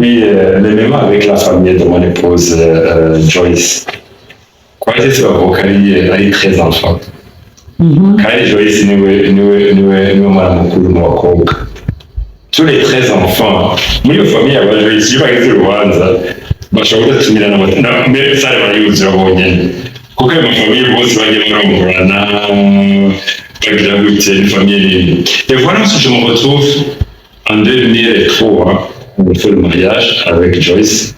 puis, même avec la famille de mon épouse Joyce, quand j'étais sur Avocali, elle a 13 enfants. Quand Joyce, nous, madame, tous les 13 enfants, moi, la famille, Joyce, je vais dire, bashobora gutumira na mbere sare barayuzura bonyene kuko mu famille bose bagiye barongorana bagira gute une famille nini. Et voilà ce que je me retrouve en 2003 on fait le mariage avec Joyce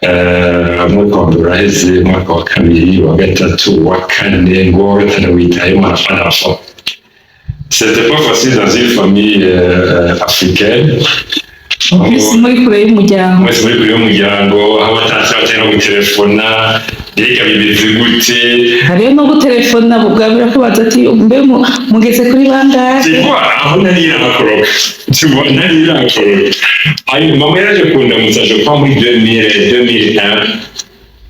mwaka wa mbere uraheze umwaka wa kabiri wa gatatu wa kane ngo wa gatanu witayemo arapfa. C'était pas facile dans une famille africaine. Mwese muri kure y'umuryango. Mwese muri kure y'umuryango, aho batanze batera gutelefona, reka bimeze gute? Hariyo no gutelefona bugabira ko baza ati mbe mugeze kuri bangahe? Sibwa aho nari nakoroka. Sibwa nari nakoroka. Ayo mama yaje kundamutsa je kwa muri 2001.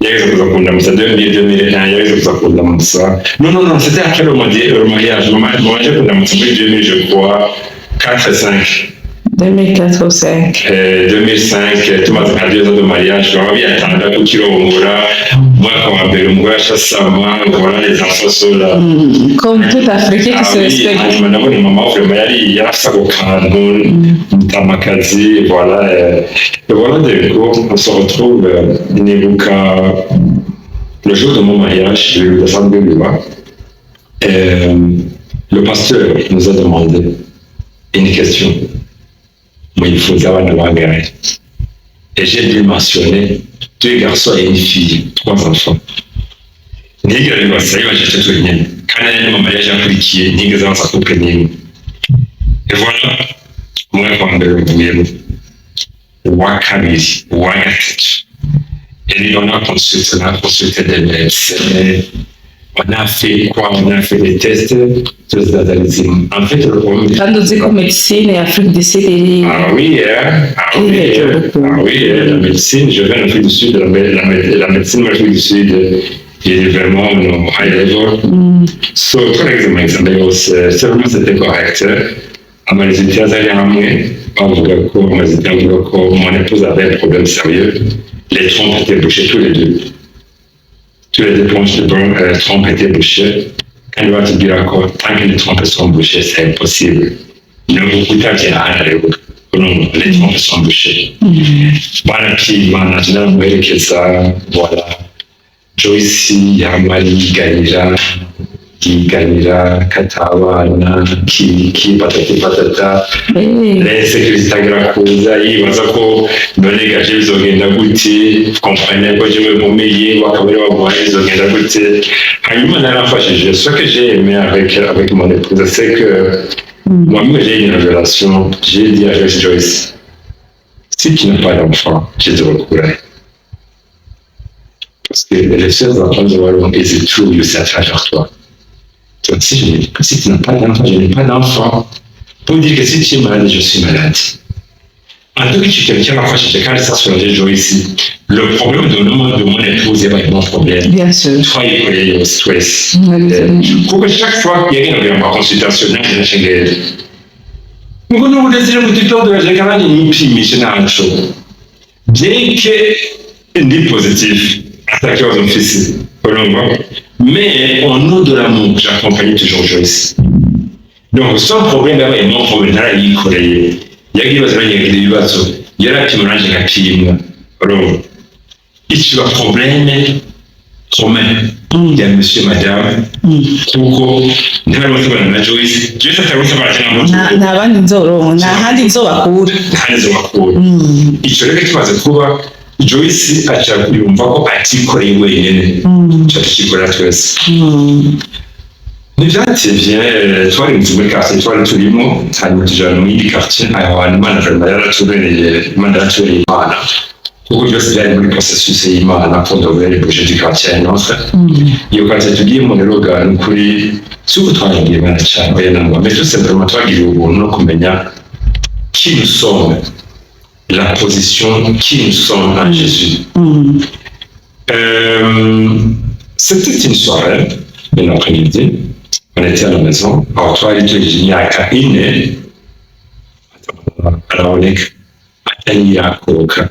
Yageze kuza kundamutsa 2001, yageze kuza kundamutsa. Non, c'était après le mariage. Maman yaje kundamutsa muri 2000 je crois 4-5. 2004 ou 5. 2005, tumaze nka 2 ans de mariage, baba byatandatu kirongora, umwaka wa mbere umugore ashasama, voilà les enfants sont là. Comme tout Africain qui se respecte. Hanyuma nabona mama vraiment yari yarafise ako kantu, mutamakazi, voilà. Et voilà, on se retrouve, nibuka le jour de mon mariage, j'ai eu le sang de Biba. Le pasteur nous a demandé une question. Mais il faut avoir de langage. Et j'ai dû mentionner 2 garçons et une fille, 3 enfants. Niga les garçons, ils vont acheter tout le monde. Quand il y a un mariage appliqué, niga les enfants sont pénibles. Et voilà, moi, quand je vais vous dire, Wakami, Wagatch. Et on a consulté des médecins. On a fait quoi? On a fait des tests d'analyse. En fait, le problème. Quand on dit que médecine et Afrique du Sud est. Ah oui, la médecine, je viens d'Afrique du Sud, la médecine d'Afrique du Sud est vraiment high level. So, pour l'examen, seulement c'était correct. Amaliziti yazali hamwe, bavuga ko mon épouse avait un problème sérieux. Les trompes étaient bouchées tous les deux. Tous les deux planches de trompes étaient bouchées. Quand il va te dire encore, tant que les trompes sont bouchées, c'est impossible. Ne vous coûtez rien à non, les trompes sont bouchées. Voilà, puis, maintenant, que ça, voilà. Joyce, Yamali, Ganira, Katabana, Ki, patata. L'essai zitagira kuza yibaza ko none gaje bizogenda gute, comprenez ko je me mumeye bakabere baguha bizogenda gute. Hanyuma narafashije. Ce que j'ai aimé avec mon épouse, c'est que moi-même j'ai une révélation. J'ai dit à Joyce, si tu n'as pas d'enfant, je te recourais. Parce que les seuls enfants de Wallon, it's true, je sais à travers toi. Donc, si tu n'as pas d'enfant, je n'ai pas d'enfant. Pour dire que si tu es malade, je suis malade. En tout cas, tu es quelqu'un, enfin, je te calme ça sur le jour ici. Le problème de mon épouse est pas mon problème. Bien sûr. Toi, il y a le stress. Pour que chaque fois qu'il y a quelqu'un en consultation, je n'ai jamais dit. Nous avons décidé de tout de la génération de nous missionnaires. Bien que dit positif, attaquer aux officiers, mais au nom de l'amour, j'accompagne toujours Joyce. Donc, son problème est mon problème. Il y a des choses il y a qui me rangent la pile. Alors, il y a un problème, il y a monsieur, madame, Koko, na Joyce. Joyce a fait un n'abandi nzoro n'ahandi nzobakura icyo rero kimaze kuba Joyce aca yumva ko atikoreye wenyine cyakikora twese ntibyatevye twari muri quartier twari turimo hanyuma tujana muri quartier ahantu Imana vraiment yaratubereye Imana yaratureye Imana kuko byose byari muri processus y'Imana pour devenir le projet du quartier notre iyo quartier tugiyemo rero ga n'ukuri suko twagiye Imana cyane oya nangwa mais tout simplement twagiriye ubuntu no kumenya qui nous sommes, la position qui nous sommes en Jésus. C'était une soirée, une après-midi. On était à la maison. Alors, toi, il y a Kaine. Alors, on est Yakoka.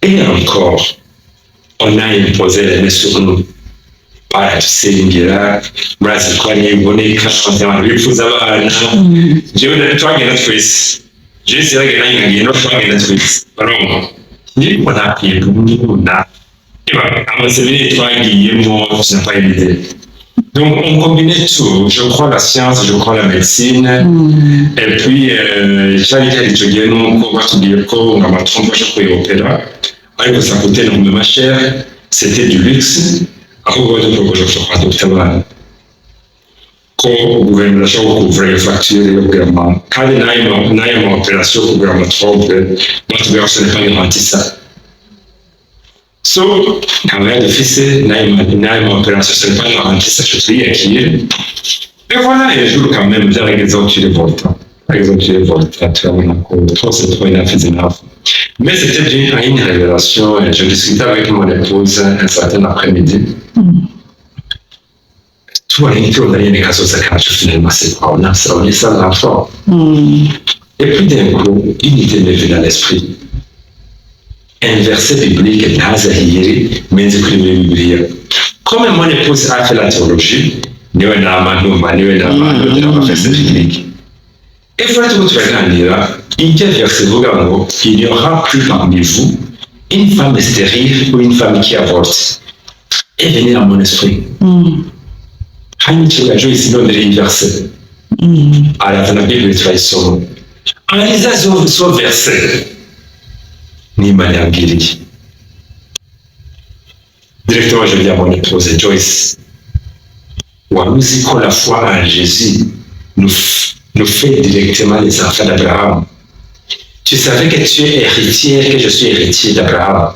Et encore, on a imposé les mains sur nous. Baratusengera, murazi ko ari iboneka, abantu bifuza abana. Jewe twagenda twese. Jesi yagenda ngiye no twagenda twese. Barongo. Ni ko nakwiye kumuna. Amasezerano twagiyemo, ça n'a pas été. Donc, on combinait tout. Je crois la science, je crois la médecine. Et puis, j'allais étudier, on va étudier on va tromper chaque opéra. Alors, ça coûtait énormément cher. C'était du luxe. Après, on va dire que le gouvernement a couvert les factures et le gouvernement. Quand il y a une opération, le gouvernement trompe, notre gouvernement n'est pas garanti ça. So, kama difficile na opération c'est pas garanti ça je suis acquis. Et voilà, et je quand même dire les autres les volta. Les autres les volta, tu vois, on a trop c'est trop enough. Mais c'était une révélation et je discutais avec mon épouse un certain après-midi. Tu vois, il faut d'aller dans ça quand je finalement c'est pas on a ça l'enfant. Et puis d'un coup, une idée m'est venue à l'esprit. Un verset biblique est Nazahiri, mais c'est plus biblique. Comme mon épouse a fait la théologie, nous avons un verset biblique. Et il faut que vous regardiez là, il y a un verset il n'y aura plus parmi vous une femme stérile ou une femme qui avorte. Et venez à mon esprit. Hannichel a joué ici dans le verset. À la fin de la Bible, tu vas y sauver. En lisant ce verset, ni manière guérie. Directement, je dis à mon épouse Joyce, Wamisi, quand la foi en Jésus nous fait directement les enfants d'Abraham. Tu savais que tu es héritière, que je suis héritier d'Abraham.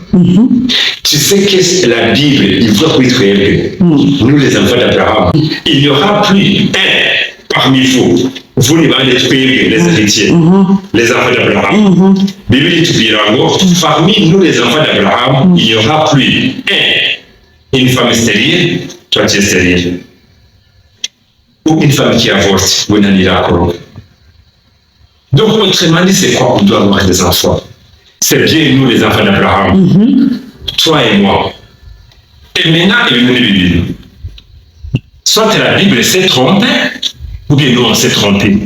Tu sais que la Bible, il faut que nous, les enfants d'Abraham, il n'y aura plus un parmi vous. Vous ne allez détruire les héritiers, les enfants d'Abraham. Bible dit parmi nous les enfants d'Abraham, il n'y aura plus une femme stérile, toi tu es stérile. Ou une femme qui avorte, vous n'allez pas. Donc, autrement dit, c'est quoi on doit avoir des enfants? C'est bien nous les enfants d'Abraham, toi et moi. Et maintenant, il y a une Bible. Soit la Bible s'est trompée, ou bien nous on s'est trompé.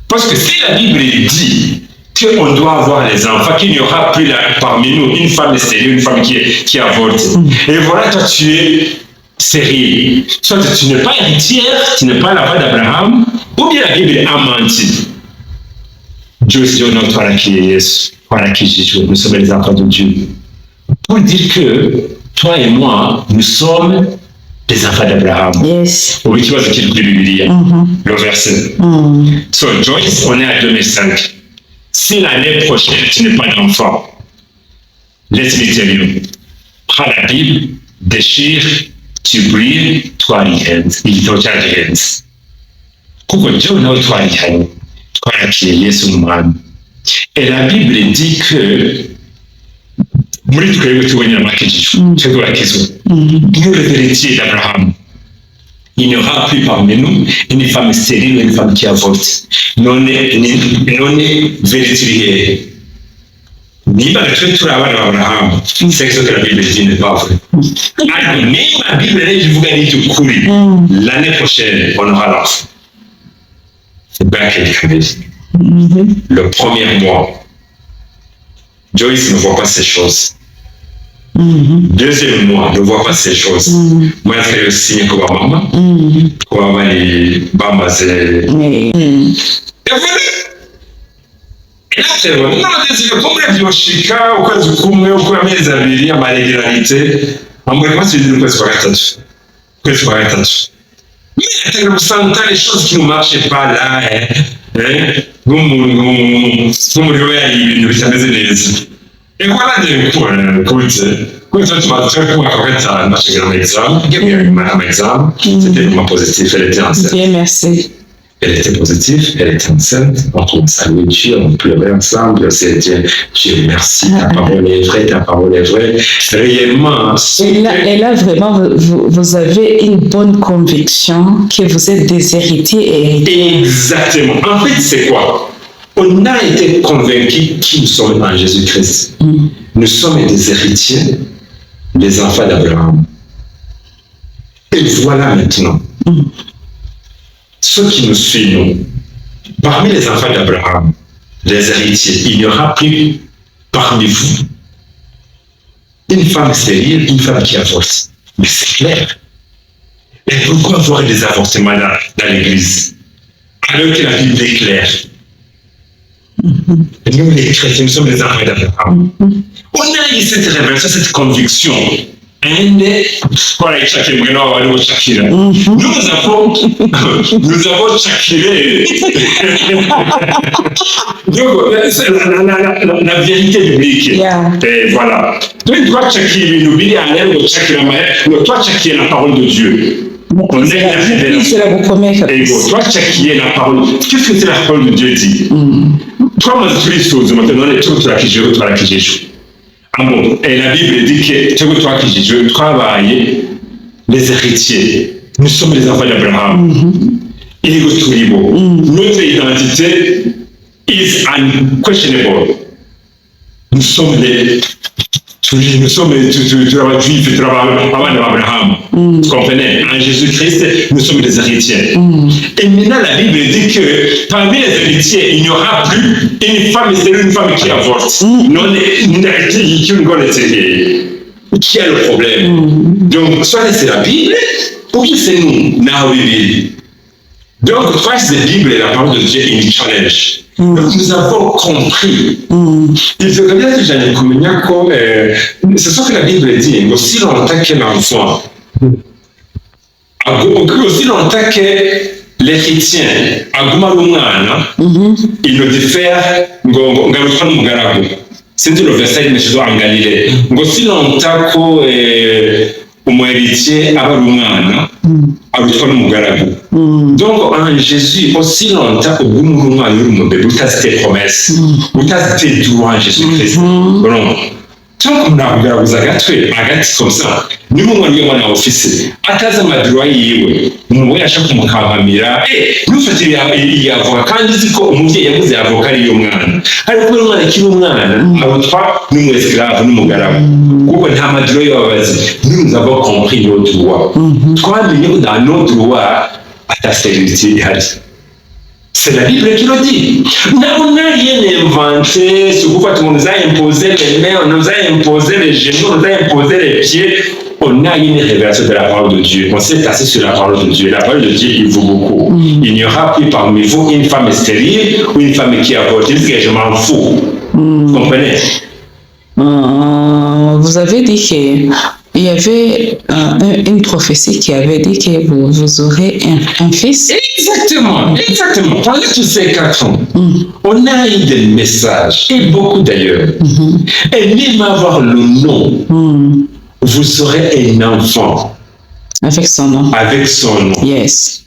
Parce que si la Bible dit qu'on doit avoir les enfants, qu'il n'y aura plus parmi nous une femme stérile, une femme qui avorte. Et voilà, toi tu es stérile. Soit tu n'es pas héritière, tu n'es pas la femme d'Abraham, ou bien la Bible a menti. Dieu dit au nom de toi qui est Jésus, voilà qui Jésus, nous sommes les enfants de Dieu. Pour dire que toi et moi, nous sommes les enfants d'Abraham. Yes. Oui, tu vois ce qu'il dit le verset. So, Joyce, on est à 2005. Si l'année prochaine, tu n'es pas d'enfant, laisse-moi te dire, prends la Bible, déchire, tu brilles, toi, il te tient les hands. Pourquoi Dieu n'a toi les hands? Toi, qui est Yesu Mwan. Et la Bible dit que muri twebwe tubonye amakijijwe twebwe bakizwa nous les héritiers d'Abraham. Il n'y aura plus parmi nous une femme stérile ou une femme qui avorte. Non vérité. Niba twe abana d'Abraham, c'est ce que la Bible dit n'est pas vrai. Alors, même la Bible dit vous gagnez du courrier. L'année prochaine, on aura l'enfant. C'est bien quelque chose. Le premier mois, Joyce ne voit pas ces choses. Deuxième mois, ne voit pas ces choses. Moi, je fais le signe comme maman. Comme maman, bamba, c'est. Et voilà. Et là, c'est vrai. Non, c'est le problème de Chica, au cas du coup, au cas des avis, à ma régularité. En vrai, moi, c'est une question arrêtante. Question arrêtante. Mais nous sentons les choses qui ne marchent pas là. Vous me voyez, nous sommes des. Et voilà des points, écoute, quand tu m'as fait pour correct à un examen, un examen, c'était vraiment positif, elle était enceinte. Bien, merci. Elle était positive, elle était enceinte, on commence à louer Dieu, on pleurait ensemble, on s'est dit, Dieu merci, ta parole est vraie, ta parole est vraie. Réellement, et là vraiment, vous avez une bonne conviction que vous êtes des héritiers et héritiers. Exactement. En fait, c'est quoi? On a été convaincus qui nous sommes en Jésus-Christ. Nous sommes des héritiers, des enfants d'Abraham. Et voilà maintenant, ceux qui nous suivent, parmi les enfants d'Abraham, les héritiers, il n'y aura plus parmi vous une femme stérile, une femme qui avorte. Mais c'est clair. Et pourquoi avoir des avortements dans l'Église? Alors que la Bible est claire. Nous, les chrétiens, nous sommes les enfants d'Abraham. On a eu cette révélation, cette conviction. Nous avons chakiré. Donc, la vérité biblique. Et voilà. Donc, toi, chakiré, nous billes à l'air, toi, chakiré la parole de Dieu. On est la révélation. Toi, chakiré la parole. Qu'est-ce que c'est la parole de Dieu dit? Toi, moi, je suis chose, maintenant, tu vas qui j'ai. Ah bon, et la Bible dit que toi qui je travaille, les héritiers, nous sommes les enfants d'Abraham. Notre identité is unquestionable. Nous sommes les juifs, avant d'Abraham. Vous comprenez? En Jésus-Christ, nous sommes des héritiers. Et maintenant, la Bible dit que parmi les héritiers, il n'y aura plus une femme stérile, une femme qui avorte. Non, qui a le problème? Donc, soit c'est la Bible, ou bien c'est nous, Naoui. Donc, Christ, la Bible est la parole de Dieu, une challenge. Donc, nous avons compris. Il faut bien que j'ai un c'est ce que la Bible dit, aussi longtemps que l'enfant, aussi longtemps que les chrétiens, ils ne diffèrent c'est le verset de Jésus en Galilée. Aussi longtemps que héritier donc en Jésus, aussi longtemps que vous avez des promesses, vous avez des droits en Jésus-Christ. Tant qu'on a regardé comme ça, nous avons un office. Ataza madroyi nous yashaka mukamamira nous fatiri yava kandi ziko umuvye yavuze avoka ari yo mwana ariko umwana kiri umwana abutwa n'umwesclave n'umugaragu kuko nta madroyi babazi nous avons compris nos droits twamenye ko dans nos droits ata stérilité ihari. C'est la Bible qui le dit. On n'a rien inventé. Ce qu'on nous a imposé les mains, on nous a imposé les genoux, on nous a imposé les pieds. On a une révélation de la parole de Dieu. On s'est assis sur la parole de Dieu. La parole de Dieu, il vaut beaucoup. Il n'y aura plus parmi vous une femme stérile ou une femme qui avorte. Je m'en fous. Vous comprenez? Vous avez dit qu'il y avait une prophétie qui avait dit que vous aurez un fils. Exactement. Pendant tous ces 4 ans, on a eu des messages, et beaucoup d'ailleurs. Et même avoir le nom, vous aurez un enfant. Avec son nom. Yes.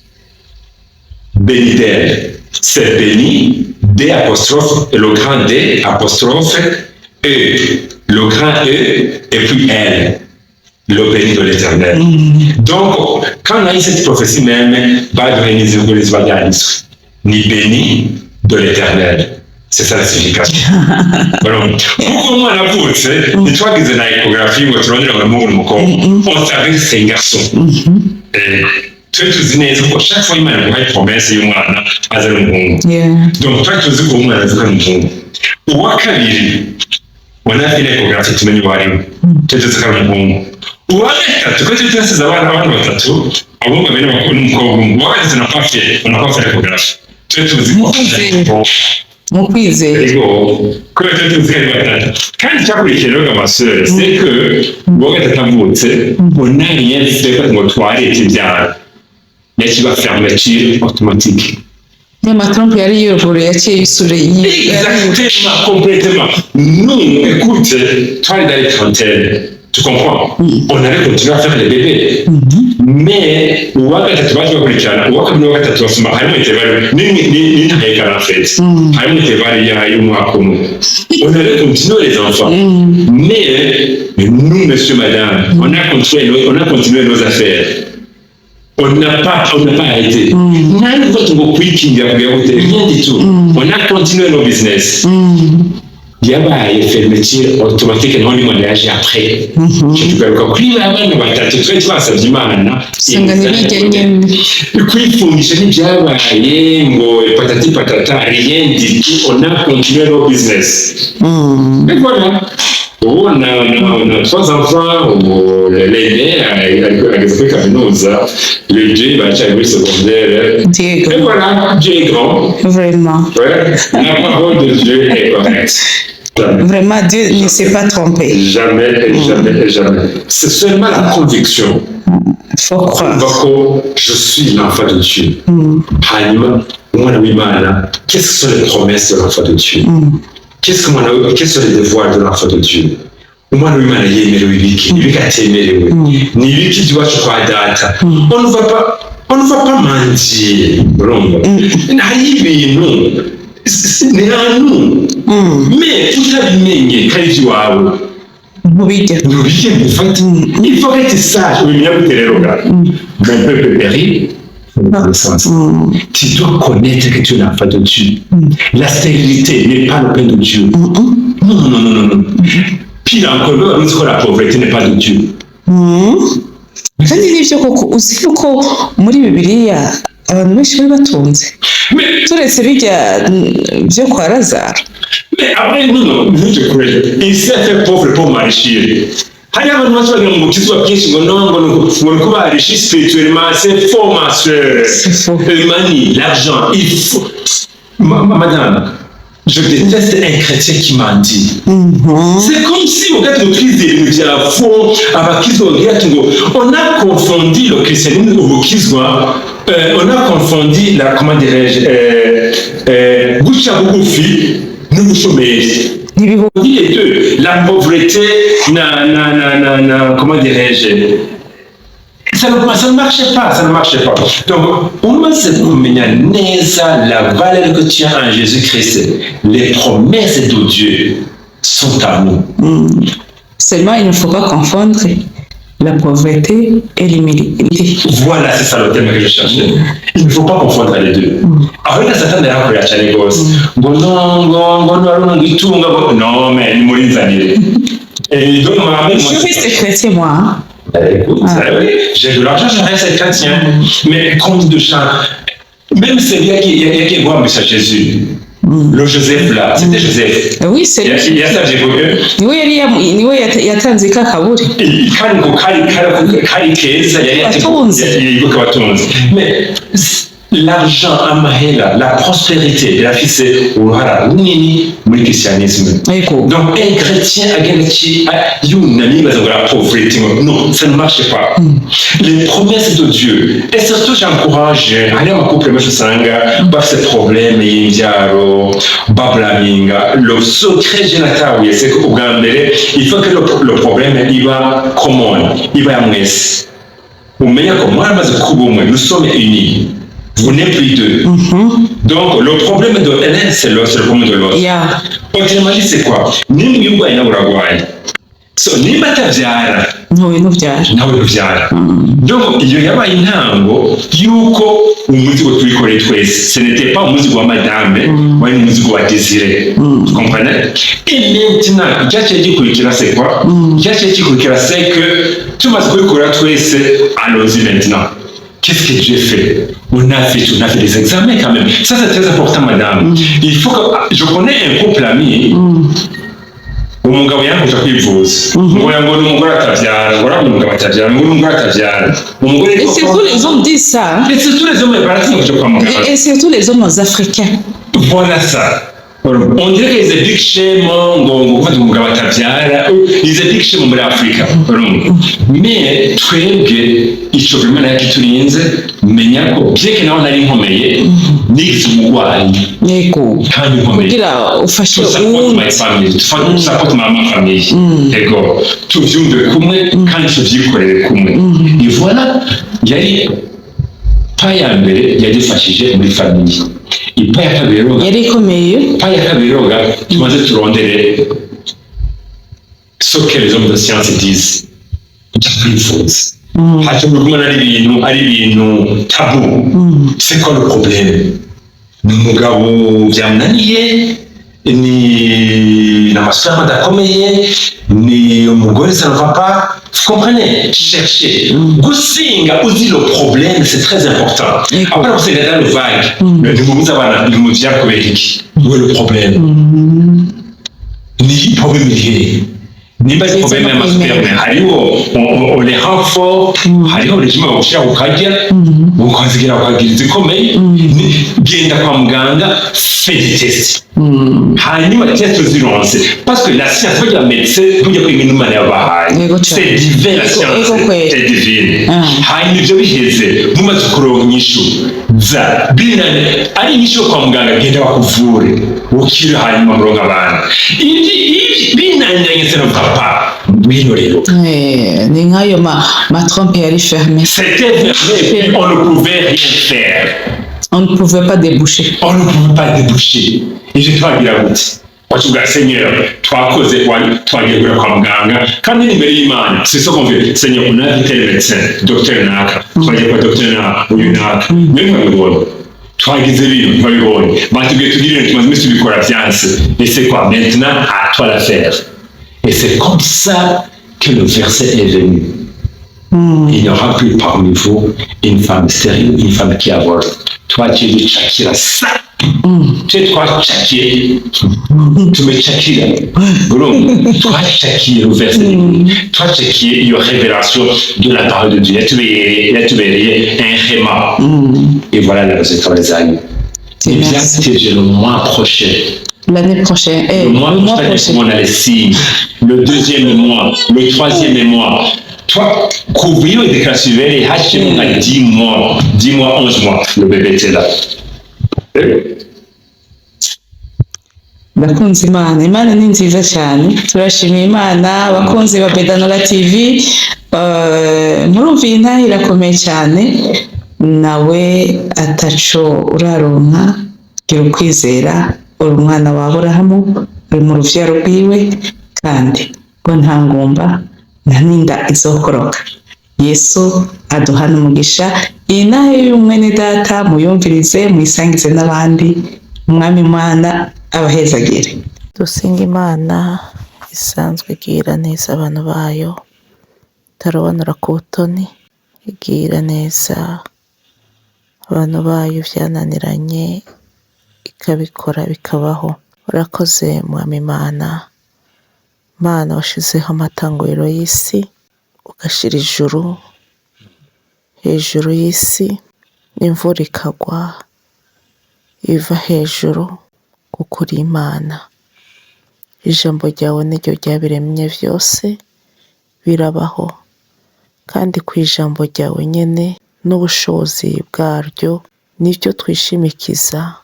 Béni d'elle. C'est béni, D apostrophe, le grand D apostrophe, E. Le grand E, et puis elle. Le béni de l'Éternel. Donc, quand on a eu cette prophétie même, ni béni de l'Éternel. C'est ça la signification. Pourquoi moi la poutre, et toi qui es dans l'échographie, on savait que c'est un garçon. Tu es chaque fois il m'a une promesse, il m'a donc toi tu dis qu'on m'a dit on a fait l'échographie, tu m'as dit tu dis tukatekereza abana batatu abo babiri bakora umukobwa wakaze na papier on n'a pas fait l'échographie tuzi mu kwizera ko tuzi kandi cyakurikiraga amasore c'est que bogatavutse on n'a rien fait ngo twarete ibyara yakiba fermeture automatique. Trump yari yoruye yaciye isura exactement complètement. Nous écoute toi dans les trentaines. Tu comprends? On allait continuer à faire les bébés. Mais, on allait continuer les enfants. Mais, nous, monsieur, madame, on a continué nos affaires. On n'a pas arrêté. Rien du tout. On a continué nos business. Il y a une fermeture automatique et non les mariages après. Je peux encore crier avant de battre. Tu fais ça du mal, puis fonctionner bien, patati patata, rien du tout. On a continué nos business. Et voilà. On a 3 enfants, l'aîné a expliqué qu'à nous, le Dieu va être à secondaire. Et voilà, Dieu est grand. Vraiment. Ouais, la parole de Dieu est correcte. Vraiment, Dieu ne s'est pas trompé. Jamais. C'est seulement la conviction. Faut croire. Je suis l'enfant de Dieu. Qu'est-ce que sont les promesses de l'enfant de Dieu? Quels sont les devoirs de l'enfant de Dieu? On ne va pas mentir. C'est à nous. Mais tout ça, il faut être sage. Mon peuple périt. Tu dois connaître que tu es l'enfant de Dieu. La stérilité n'est pas le pain de Dieu. Non. Pire encore, la pauvreté n'est pas de Dieu. kandi nibyo koko uzi yuko muri Bibiliya abantu benshi bari batunze turetse bijya byo kwa Lazaro. Mais après, non, je crois. Il s'est fait pauvre pour m'enrichir. Hari abantu basobanura ngo kizwa byinshi ngo ngo kuba riche spirituellement, c'est faux, ma soeur. Le money, l'argent, il faut. Madame, je déteste un chrétien qui m'a dit. C'est comme si on a utilisé le fond avec on a confondu le christianisme au kiswa. On a confondu la, comment dirais-je, Gouchabougoufi, nous sommes on dit les deux. La pauvreté, comment dirais-je, ça ne marchait pas. Donc, pour moi, c'est pour la valeur que tu as en Jésus-Christ. Les promesses de Dieu sont à nous. Seulement, il ne faut pas confondre la pauvreté et l'humilité. Voilà, c'est ça le thème que je cherchais. Il ne faut pas confondre les deux. Alors, là, Satan est là pour la négoce. Non, mais il mourit des et donc, je reste chrétien, moi. Écoute, j'ai de l'argent, je reste chrétien. Mais compte de chant, même c'est bien qu'il y a qui voit à Jésus. Le Joseph là, c'était Joseph. Oui, c'est lui. Il y a ça, j'ai vu. Oui, il y a tanzi kakaburi. Mais l'argent, la prospérité, la fille, le christianisme. Donc, un chrétien la pauvreté. Non, ça ne marche pas. Les promesses de Dieu. Et surtout, j'encourage, allez en couple, pas ce problème, le secret général, c'est qu'au Gambé, il faut que le problème, il va commun, il va à Mouès. Nous sommes unis. Vous n'êtes plus deux. Donc, le problème de l'un, c'est le problème de l'autre. Autrement dit, c'est quoi? So, nimba tabyara nawe ubyara. Donc iyo yabaye intango yuko umuzigo twikoreye twese. Ce n'était pas umuzigo wa madame, wari umuzigo wa Désiré. Vous comprenez? Et maintenant, icyaciye gikurikira c'est quoi? Icyaciye gikurikira c'est que tumaze kubikora twese, allons-y maintenant. Qu'est-ce que Dieu fait? On a fait des examens quand même. Ça, c'est très important, madame. Il faut que... Je connais un couple ami. Umugabo yankuja kwivuza. Ngo yango n'umugore atabyara, ngora umugabo atabyara, n'umugore atabyara. Et surtout les hommes disent ça. Et surtout les hommes et surtout les hommes africains. Voilà ça. On dirait qu'ils est big shame ngo umugabo atabyara, ils est big shame muri Afrika. Mais twebwe ico vraiment naki turinze menya ko byeke naho nari nkomeye nigise umugwayi. Yego. Kugira ufashe uwundi. Support ma famille. Yego. Tuvyumve kumwe kandi tuvyikorere kumwe. Et voilà, yari pa ya mbere yadufashije muri famille. Ipa ya kabiri yari ikomeye. Pa ya kabiri tumaze turondere ce que les hommes de science disent. Kwifuza. hashobora kubona ari ibintu tabu. C'est quoi le problème? Ni umugabo byamunaniye, ni n'amasura adakomeye, ni umugore ça ne va pas. Vous comprenez? Cherchez. Gusinga uzi le problème, c'est très important. Après, vous êtes dans le vague. Ne vous avez pas dire kubera iki. Où est le problème? Ni problème lié. Ni pas de problème à m'assurer. Hariho, on les rend forts. Hariho, les gens vont chercher au kagia. Vous conseillez au kagia zikomeye. Genda kwa muganga, fais des tests. Hanyuma test zironse. Parce que la science, vous y a médecin, vous y a une humane à c'est divin la science, c'est divine. Hanyuma ibyo biheze, mumaze kuronka inyishu za binane, ari inyishu kwa muganga genda bakuvure. Ukire hanyuma muronka abana. Ibi binaniranye se no papa. Bino rero. Ni nkayo ma trompe yari fermée. C'était fermé, on ne pouvait rien faire. On ne pouvait pas déboucher. On ne pouvait pas déboucher. Et je dois dire à vous, wachuga Seigneur, twakoze twagiye kure kwa muganga kandi n'imbere y'Imana. C'est ce qu'on veut. Seigneur, on a invité le médecin, docteur Naka. Twagiye kwa docteur Naka, uyu Naka. Même babibonye. Twagize ibintu babibonye. Batubwiye tugire tumaze iminsi tubikora byanse. Et c'est quoi? Maintenant, à toi l'affaire. Et c'est comme ça que le verset est venu. Il n'y aura plus parmi vous une femme stérile, une femme qui avorte. Toi, tu es Shakira, ça. Tu es toi, Shakira. Tu me Shakira. Toi, Shakira, le verset. Toi, Shakira, il y a une révélation de la parole de Dieu. Là, tu verrais un réma. Et voilà le résultat des années. Et bien, c'est le mois prochain. L'année prochaine. Le mois prochain, on a les signes. Le deuxième mois, le troisième mois. Toi, couvrir les déclarations, et Hachem a 10 mois, 11 mois, le bébé était là. Bakunzi Imana ni nziza cyane, turashimira Imana. Abakunzi ba Bedanora TV, murumviye intahe irakomeye cyane, nawe ataco uraronka, gira ukwizera, uri umwana wa Aburahamu, uri mu ruvyaro rwiwe, kandi ngo nta ngumba nta n'inda izokoroka. Yesu aduhana umugisha. Iyi nahe y'umwene data muyumvirize, muyisangize n'abandi. Umwami Imana abahezagire. Dusenga Imana isanzwe igira neza abantu bayo, itarobanura ku butoni, igira neza abantu bayo byananiranye ikabikora bikabaho. Urakoze Mwami Imana, Mana washizeho amatanguriro y'isi, ugashira ijuru hejuru y'isi, imvura ikagwa iva hejuru, kuko uri Imana. Ijambo ryawe niryo ryabiremye byose birabaho, kandi ku ijambo ryawe nyene n'ubushobozi bwaryo nibyo twishimikiza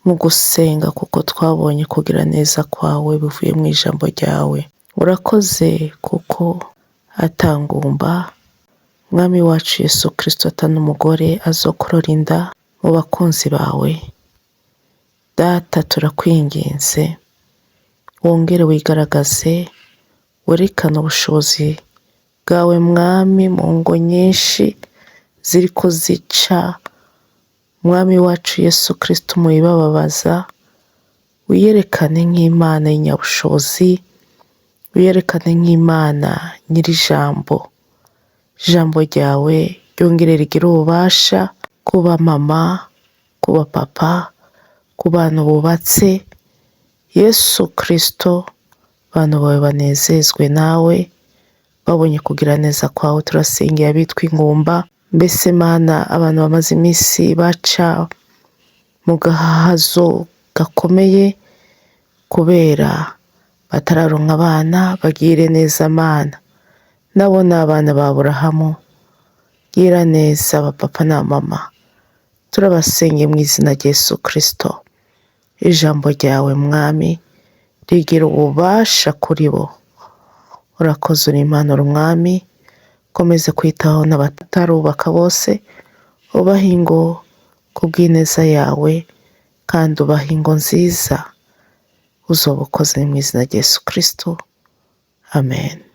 mu gusenga, kuko twabonye kugira neza kwawe bivuye mu ijambo ryawe. Urakoze kuko atangumba Mwami wacu Yesu Kristo atanumugore azokorora inda mu bakunzi bawe. Data, turakwinginze wongere wigaragaze, werekane ubushobozi bwawe Mwami mu ngo nyinshi ziriko zica Mwami wacu Yesu Kristo muyibababaza. Wiyerekane nk'Imana y'inyabushobozi, wiyerekane nk'Imana nyir'ijambo. Ijambo ryawe ryongere rigire ububasha kuba mama, kuba papa, ku bantu bubatse. Yesu Kristo, abantu bawe banezezwe nawe babonye kugira neza kwawe. Turasengera abitwa ingumba, mbese Mana abantu bamaze iminsi baca mu gahazo gakomeye kubera batararonka abana, bagire neza Mana. Nabo ni abana ba Aburahamu, gira neza abapapa na mama. Turabasengeye mu izina rya Yesu Kristo. Ijambo ryawe Mwami rigira ububasha kuri bo. Urakoze uri Imana, uri Umwami. Komeze kwitaho n'abatarubaka bose, ubaha ingo kubw'ineza yawe, kandi ubaha ingo nziza. Uzoba ukoze mu izina rya Yesu Kristo. Amen.